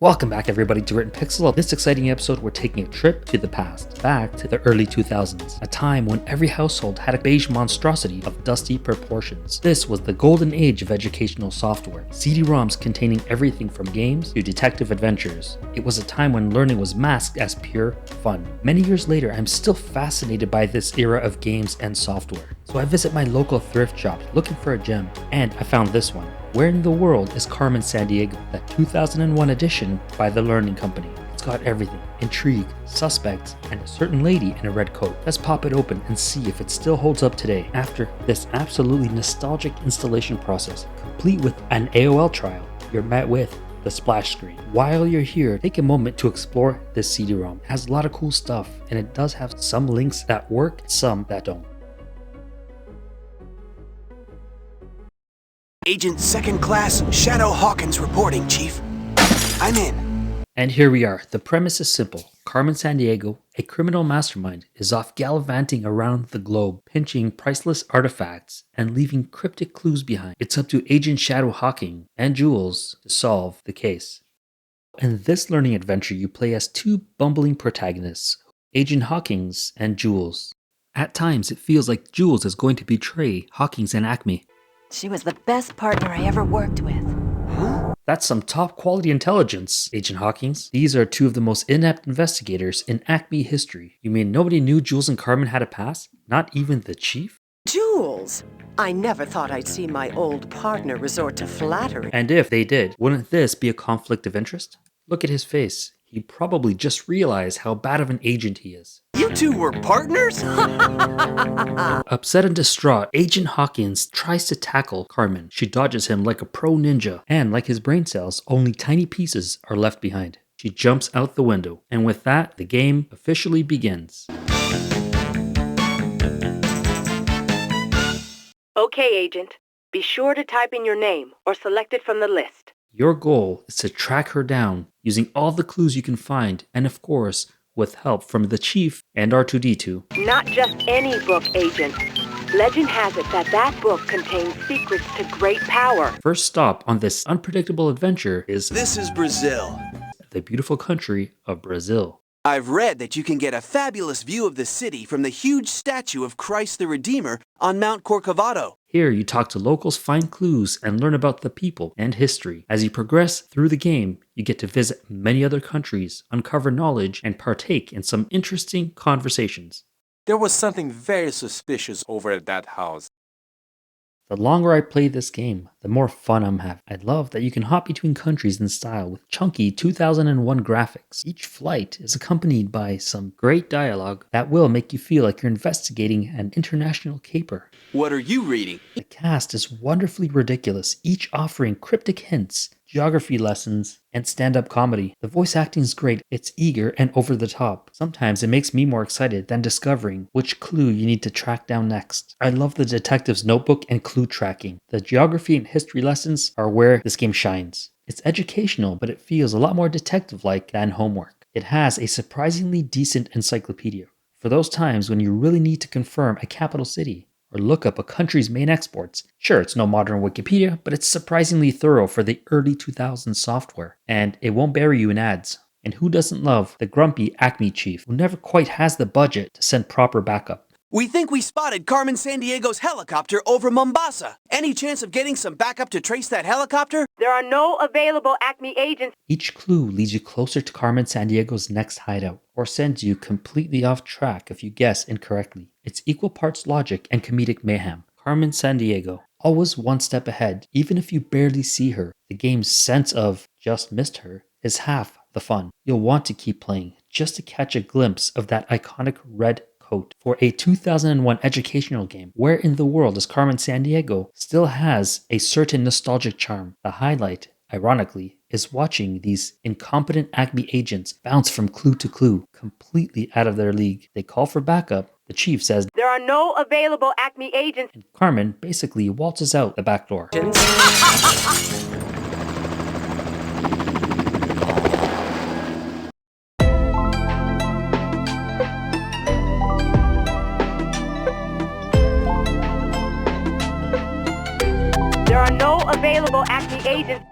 Welcome back everybody to Written Pixel. In this exciting episode, we're taking a trip to the past, back to the early 2000s, a time when every household had a beige monstrosity of dusty proportions. This was the golden age of educational software, CD-ROMs containing everything from games to detective adventures. It was a time when learning was masked as pure fun. Many years later, I'm still fascinated by this era of games and software. So I visit my local thrift shop looking for a gem, and I found this one. Where in the World is Carmen Sandiego? The 2001 edition by the Learning Company. It's got everything: intrigue, suspects, and a certain lady in a red coat. Let's pop it open and see if it still holds up today after this absolutely nostalgic installation process, complete with an AOL trial. You're met with the splash screen. While you're here, take a moment to explore this CD-ROM. It has a lot of cool stuff, and it does have some links that work, some that don't. Agent Second Class Shadow Hawkins reporting, Chief. I'm in. And here we are. The premise is simple. Carmen Sandiego, a criminal mastermind, is off gallivanting around the globe, pinching priceless artifacts and leaving cryptic clues behind. It's up to Agent Shadow Hawking and Jules to solve the case. In this learning adventure, you play as two bumbling protagonists, Agent Hawkins and Jules. At times, it feels like Jules is going to betray Hawkins and Acme. She was the best partner I ever worked with. That's some top quality intelligence, Agent Hawkins. These are two of the most inept investigators in Acme history. You mean nobody knew Jules and Carmen had a past? Not even the chief? Jules! I never thought I'd see my old partner resort to flattery. And if they did, wouldn't this be a conflict of interest? Look at his face. He probably just realized how bad of an agent he is. You two were partners? Upset and distraught, Agent Hawkins tries to tackle Carmen. She dodges him like a pro ninja, and like his brain cells, only tiny pieces are left behind. She jumps out the window, and with that, the game officially begins. Okay, Agent. Be sure to type in your name or select it from the list. Your goal is to track her down using all the clues you can find, and of course, with help from the Chief and R2-D2. Not just any book, Agent. Legend has it that that book contains secrets to great power. First stop on this unpredictable adventure is This is Brazil. the beautiful country of Brazil. I've read that you can get a fabulous view of the city from the huge statue of Christ the Redeemer on Mount Corcovado. Here you talk to locals, find clues, and learn about the people and history. As you progress through the game, you get to visit many other countries, uncover knowledge, and partake in some interesting conversations. There was something very suspicious over at that house. The longer I play this game, the more fun I'm having. I love that you can hop between countries in style with chunky 2001 graphics. Each flight is accompanied by some great dialogue that will make you feel like you're investigating an international caper. What are you reading? The cast is wonderfully ridiculous, each offering cryptic hints, geography lessons, and stand-up comedy. The voice acting is great, it's eager and over the top. Sometimes it makes me more excited than discovering which clue you need to track down next. I love the detective's notebook and clue tracking. The geography and history lessons are where this game shines. It's educational, but it feels a lot more detective-like than homework. It has a surprisingly decent encyclopedia for those times when you really need to confirm a capital city or look up a country's main exports. Sure, it's no modern Wikipedia, but it's surprisingly thorough for the early 2000s software, and it won't bury you in ads. And who doesn't love the grumpy Acme chief who never quite has the budget to send proper backup? We think we spotted Carmen Sandiego's helicopter over Mombasa. Any chance of getting some backup to trace that helicopter? There are no available Acme agents. Each clue leads you closer to Carmen Sandiego's next hideout, or sends you completely off track if you guess incorrectly. It's equal parts logic and comedic mayhem. Carmen Sandiego, always one step ahead. Even if you barely see her, the game's sense of just missed her is half the fun. You'll want to keep playing just to catch a glimpse of that iconic red coat. For a 2001 educational game, Where in the World is Carmen Sandiego still has a certain nostalgic charm. The highlight, ironically, is watching these incompetent Acme agents bounce from clue to clue, completely out of their league. They call for backup. The chief says, There are no available Acme agents. and Carmen basically waltzes out the back door. There are no available Acme agents.